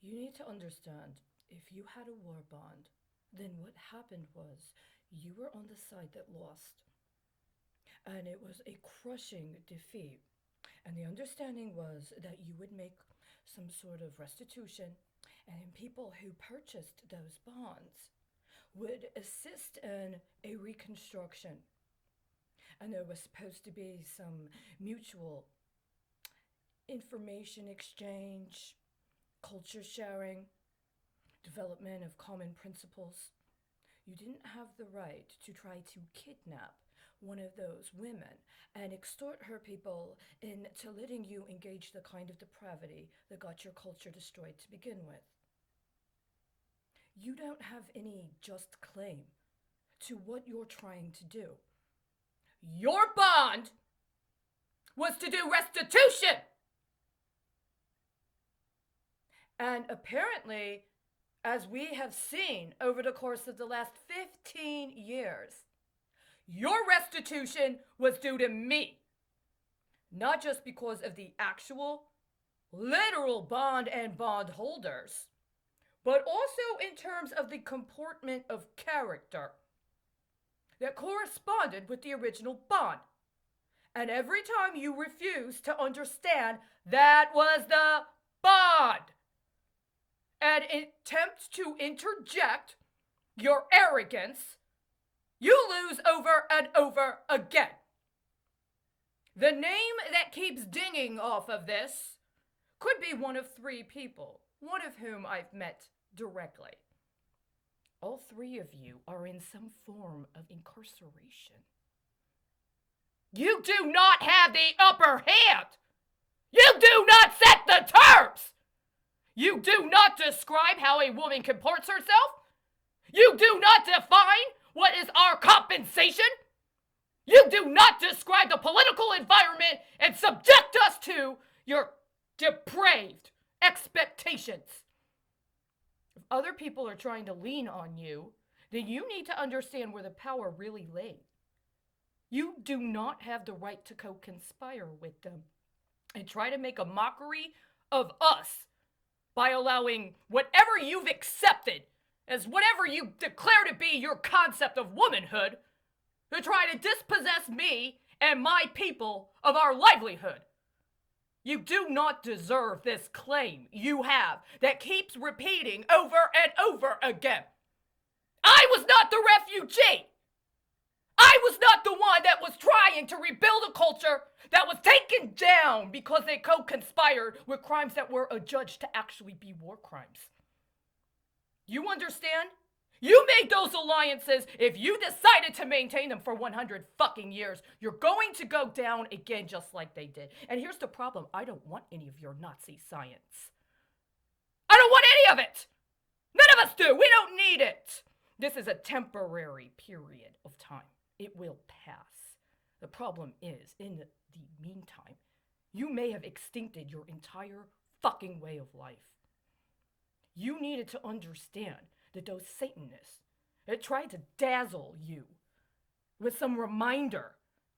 You need to understand, if you had a war bond, then what happened was you were on the side that lost. And it was a crushing defeat. And the understanding was that you would make some sort of restitution, and people who purchased those bonds would assist in a reconstruction. And there was supposed to be some mutual information exchange, culture sharing, development of common principles. You didn't have the right to try to kidnap one of those women and extort her people into letting you engage the kind of depravity that got your culture destroyed to begin with. You don't have any just claim to what you're trying to do. Your bond was to do restitution. And apparently, as we have seen over the course of the last 15 years, your restitution was due to me. Not just because of the actual, literal bond and bondholders, but also in terms of the comportment of character that corresponded with the original bond. And every time you refused to understand that was the bond and attempt to interject your arrogance, you lose over and over again. The name that keeps dinging off of this could be one of three people, one of whom I've met directly. All three of you are in some form of incarceration. You do not have the upper hand. You do not set the terms. You do not describe how a woman comports herself. You do not define what is our compensation. You do not describe the political environment and subject us to your depraved expectations. If other people are trying to lean on you, then you need to understand where the power really lay. You do not have the right to co-conspire with them and try to make a mockery of us by allowing whatever you've accepted as whatever you declare to be your concept of womanhood to try to dispossess me and my people of our livelihood. You do not deserve this claim you have that keeps repeating over and over again. I was not the refugee. I was not the one that was trying to rebuild a culture that was taken down because they co-conspired with crimes that were adjudged to actually be war crimes. You understand? You made those alliances. If you decided to maintain them for 100 fucking years, you're going to go down again just like they did. And here's the problem. I don't want any of your Nazi science. I don't want any of it. None of us do. We don't need it. This is a temporary period of time. It will pass. The problem is, in the meantime, you may have extincted your entire fucking way of life. You needed to understand that those Satanists that tried to dazzle you with some reminder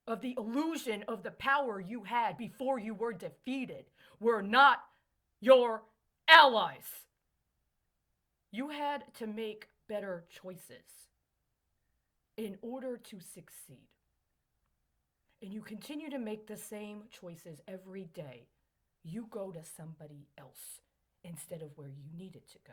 of the illusion of the power you had before you were defeated were not your allies. You had to make better choices in order to succeed. And you continue to make the same choices every day. You go to somebody else instead of where you needed to go.